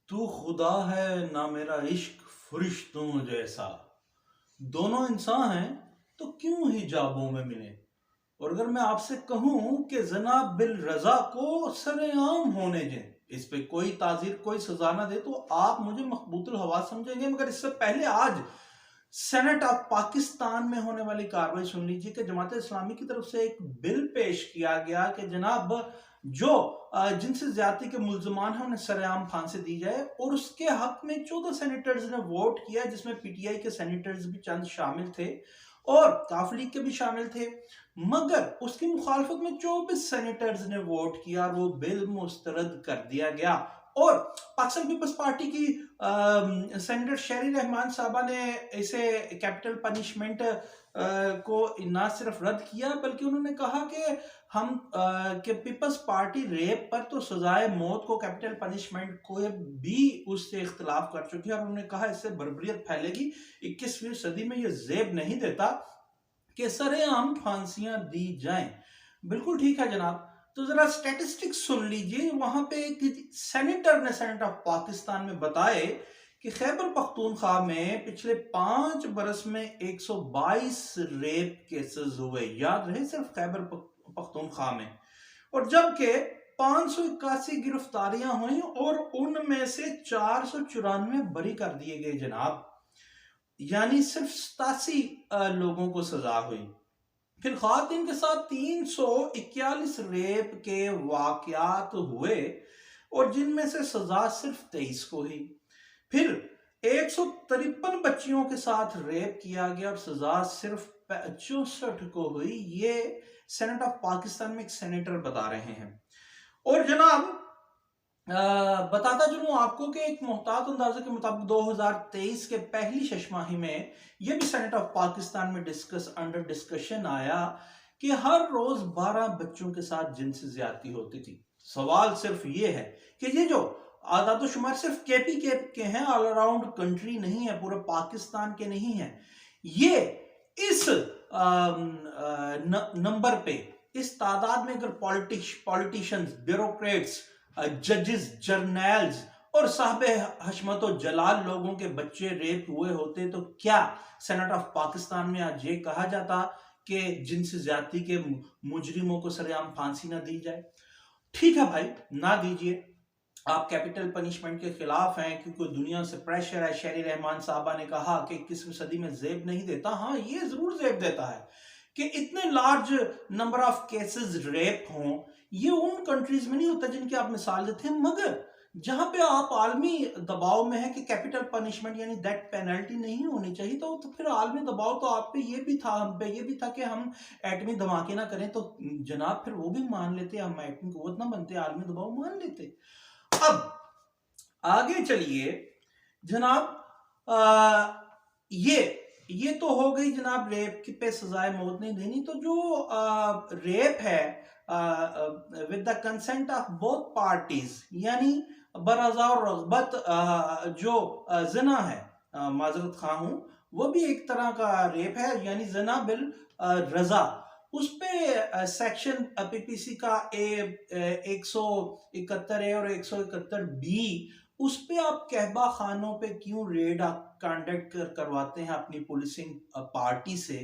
تو خدا ہے نہ میرا عشق فرشتوں جیسا، دونوں انسان ہیں تو کیوں حجابوں میں ملے؟ اور اگر میں آپ سے کہوں کہ جناب بالرضا کو سر عام ہونے دیں، اس پہ کوئی تعزیر کوئی سزا نہ دے، تو آپ مجھے مخبوط الحوا سمجھیں گے، مگر اس سے پہلے آج سینٹ آف پاکستان میں ہونے والی کارروائی سن لیجیے کہ جماعت اسلامی کی طرف سے ایک بل پیش کیا گیا کہ جناب جو جنسی زیادتی کے ملزمان ہیں انہیں سر عام پھانسی دی جائے، اور اس کے حق میں 14 سینیٹرز نے ووٹ کیا، جس میں پی ٹی آئی کے سینیٹرز بھی چند شامل تھے اور کاف لیگ کے بھی شامل تھے، مگر اس کی مخالفت میں 24 سینیٹرز نے ووٹ کیا اور وہ بل مسترد کر دیا گیا۔ اور پاکستان پیپلز پارٹی کی سینیٹر شہری رحمان صاحبہ نے اسے کیپٹل پنشمنٹ کو نہ صرف رد کیا بلکہ انہوں نے کہا کہ ہم کہ پیپلز پارٹی ریپ پر تو سزائے موت کو کیپٹل پنشمنٹ کو بھی اس سے اختلاف کر چکی ہے، اور انہوں نے کہا اس سے بربریت پھیلے گی۔ 21ویں صدی میں یہ زیب نہیں دیتا کہ سر عام پھانسیاں دی جائیں۔ بالکل ٹھیک ہے جناب، تو ذرا سٹیٹسٹکس سن لیجئے۔ وہاں پہ ایک سینیٹر نے سینٹ آف پاکستان میں بتائے کہ خیبر پختونخوا میں پچھلے 5 برس میں 122 ریپ کیسز ہوئے، یاد رہے صرف خیبر پختونخوا میں، اور جبکہ 581 گرفتاریاں ہوئیں اور ان میں سے 494 بری کر دیے گئے جناب، یعنی صرف 87 لوگوں کو سزا ہوئی۔ پھر خواتین کے ساتھ 341 ریپ کے واقعات ہوئے اور جن میں سے سزا صرف 23 کو ہوئی۔ پھر 153 بچیوں کے ساتھ ریپ کیا گیا اور سزا صرف 64 کو ہوئی۔ یہ سینٹ آف پاکستان میں ایک سینیٹر بتا رہے ہیں۔ اور جناب بتاتا چلوں آپ کو کہ ایک محتاط اندازے کے مطابق 2023 کے پہلی شش ماہی میں یہ بھی سینٹ آف پاکستان میں انڈر ڈسکشن آیا کہ ہر روز 12 بچوں کے ساتھ جنسی زیادتی ہوتی تھی۔ سوال صرف یہ ہے کہ یہ جو اعداد و شمار صرف کے پی کے ہیں، آل اراؤنڈ کنٹری نہیں ہے، پورے پاکستان کے نہیں ہیں، یہ اس نمبر پہ، اس تعداد میں اگر پولیٹیشنز، بیوروکریٹس، ججز، جرنیلز اور صاحب حشمت و جلال لوگوں کے بچے ریپ ہوئے ہوتے تو کیا سینٹ آف پاکستان میں آج یہ کہا جاتا کہ جنسی زیادتی کے مجرموں کو سر عام پھانسی نہ دی جائے؟ ٹھیک ہے بھائی، نہ دیجئے، آپ کیپٹل پنشمنٹ کے خلاف ہیں کیونکہ دنیا سے پریشر ہے۔ شہری رحمان صاحبہ نے کہا کہ 21ویں صدی میں زیب نہیں دیتا۔ ہاں، یہ ضرور زیب دیتا ہے کہ اتنے large number of cases rape ہوں۔ یہ ان کنٹریز میں نہیں ہوتا جن کی آپ مثال دیتے ہیں، مگر جہاں پہ آپ عالمی دباؤ میں ہے کہ کیپٹل پنشمنٹ یعنی ڈیتھ پینلٹی نہیں ہونی چاہیے، تو پھر عالمی دباؤ تو آپ پہ یہ بھی تھا، ہم پہ یہ بھی تھا کہ ہم ایٹمی دھماکے نہ کریں، تو جناب پھر وہ بھی مان لیتے، ہم ایٹمی قوت نہ بنتے، عالمی دباؤ مان لیتے۔ اب آگے چلیے جناب، یہ تو ہو گئی جناب ریپ پہ سزائے موت نہیں دینی، تو جو ریپ ہے with the consent of both parties، یعنی برضا اور رغبت جو زنا ہے، معذرت خواہ ہوں، وہ بھی ایک طرح کا ریپ ہے، یعنی زنا بالرضا۔ اس پہ سیکشن پی پی سی کا 171A اور 171B، اس پہ آپ کہبہ خانوں پہ کیوں ریڈ کنڈکٹ کرواتے ہیں اپنی پولیسنگ پارٹی سے،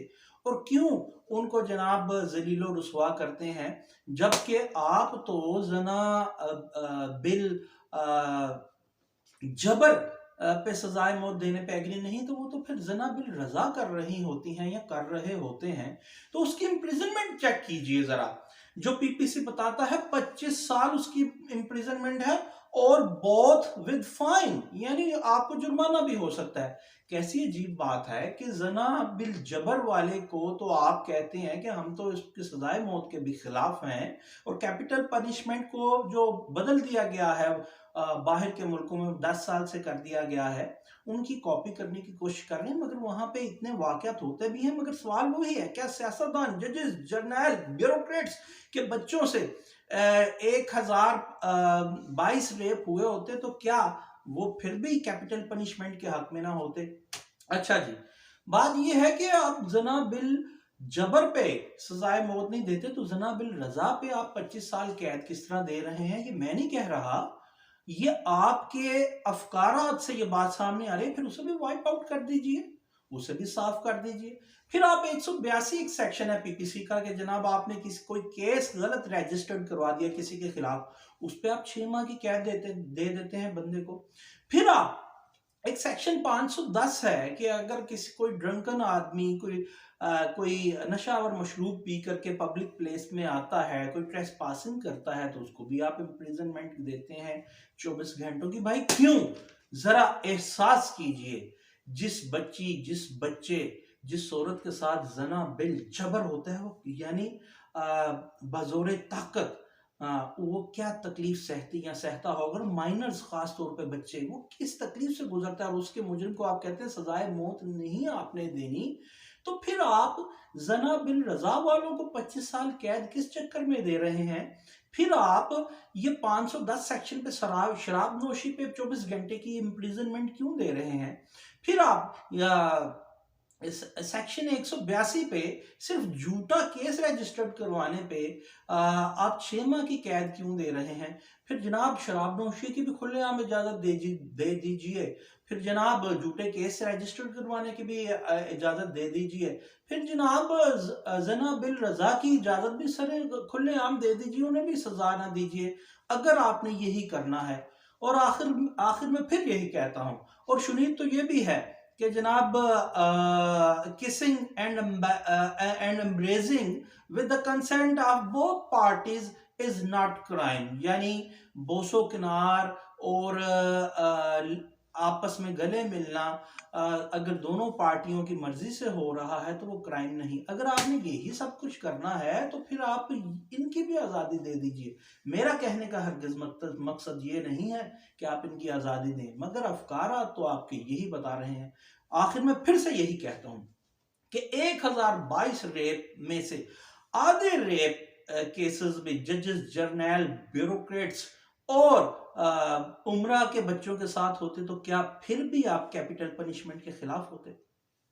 اور کیوں ان کو جناب ذلیل و رسوا کرتے ہیں، جبکہ آپ تو زنا بل جبر پہ سزائے موت دینے پہ ایگری نہیں، تو وہ تو پھر زنا بالرضا کر رہی ہوتی ہیں یا کر رہے ہوتے ہیں، تو اس کی امپریزنمنٹ چیک کیجئے ذرا۔ جو پی پی سی بتاتا ہے 25 سال اس کی امپریزنمنٹ ہے، اور بوتھ ود فائن، یعنی آپ کو جرمانہ بھی ہو سکتا ہے۔ کیسی عجیب بات ہے کہ زنا بالجبر والے کو تو آپ کہتے ہیں کہ ہم تو اس کی سزائے موت کے بھی خلاف ہیں، اور کیپٹل پنشمنٹ کو جو بدل دیا گیا ہے باہر کے ملکوں میں 10 سال سے کر دیا گیا ہے، ان کی کاپی کرنے کی کوشش کر رہے ہیں، مگر وہاں پہ اتنے واقعات ہوتے بھی ہیں، مگر سوال وہی ہے، کیا سیاستدان، ججز، جرنیل، بیوروکریٹس کے بچوں سے 1022 ریپ ہوئے ہوتے تو کیا وہ پھر بھی کیپٹل پنشمنٹ کے حق میں نہ ہوتے؟ اچھا جی، بات یہ ہے کہ آپ زنا بالجبر پہ سزائے موت نہیں دیتے، تو زنا بالرضا پہ آپ 25 سال قید کس طرح دے رہے ہیں؟ یہ میں نہیں کہہ رہا، یہ آپ کے افکارات سے یہ بات سامنے آ رہی ہے، پھر اسے بھی وائپ آؤٹ کر دیجئے، اسے بھی صاف کر دیجئے۔ پھر آپ 182 ایک سیکشن ہے پی پی سی کا کہ جناب آپ نے کوئی کیس غلط ریجسٹرڈ کروا دیا کسی کے خلاف، اس پہ آپ 6 ماہ کی قید دے دیتے ہیں بندے کو۔ پھر آپ ایک سیکشن 510 ہے کہ اگر کوئی ڈرنکن آدمی کوئی نشہ اور مشروب پی کر کے پبلک پلیس میں آتا ہے، کوئی ٹریس پاسنگ کرتا ہے، تو اس کو بھی آپ امپریزنمنٹ دیتے ہیں 24 گھنٹوں کی۔ بھائی کیوں؟ ذرا احساس کیجئے، جس بچی، جس بچے، جس عورت کے ساتھ زنا بالجبر ہوتا ہے، وہ یعنی بزور طاقت وہ کیا تکلیف سہتی یا سہتا ہوگا، اور مائنرز خاص طور پہ بچے، وہ کس تکلیف سے گزرتا ہے، اور اس کے مجرم کو آپ کہتے ہیں سزائے موت نہیں آپ نے دینی، تو پھر آپ زنا بالرضا والوں کو 25 سال قید کس چکر میں دے رہے ہیں؟ پھر آپ یہ 510 سیکشن پہ شراب نوشی پہ 24 گھنٹے کی امپریزنمنٹ کیوں دے رہے ہیں؟ پھر آپ سیکشن 182 پہ صرف جھوٹا کیس رجسٹرڈ کروانے پہ آپ 6 ماہ کی قید کیوں دے رہے ہیں؟ پھر جناب شراب نوشی کی بھی کھلے عام اجازت دے دیجئے، پھر جناب جھوٹے کیس رجسٹرڈ کروانے کی بھی اجازت دے دیجئے، پھر جناب زنا بالرضا کی اجازت بھی کھلے عام دے دیجئے، انہیں بھی سزا نہ دیجئے اگر آپ نے یہی کرنا ہے۔ اور آخر میں پھر یہی کہتا ہوں، اور شنید تو یہ بھی ہے کہ جناب kissing and embracing with the consent of both parties is not crime، یعنی بوس و کنار اور آپس میں گلے ملنا اگر دونوں پارٹیوں کی مرضی سے ہو رہا ہے تو وہ کرائم نہیں۔ اگر آپ نے یہی سب کچھ کرنا ہے تو پھر آپ ان کی بھی آزادی دے دیجئے۔ میرا کہنے کا ہرگز مقصد یہ نہیں ہے کہ آپ ان کی آزادی دیں، مگر افکارات تو آپ کے یہی بتا رہے ہیں۔ آخر میں پھر سے یہی کہتا ہوں کہ 1022 ریپ میں سے آدھے ریپ کیسز میں ججز، جرنیل، بیوروکریٹس اور عمرہ کے بچوں کے ساتھ ہوتے، تو کیا پھر بھی آپ کیپٹل پنشمنٹ کے خلاف ہوتے؟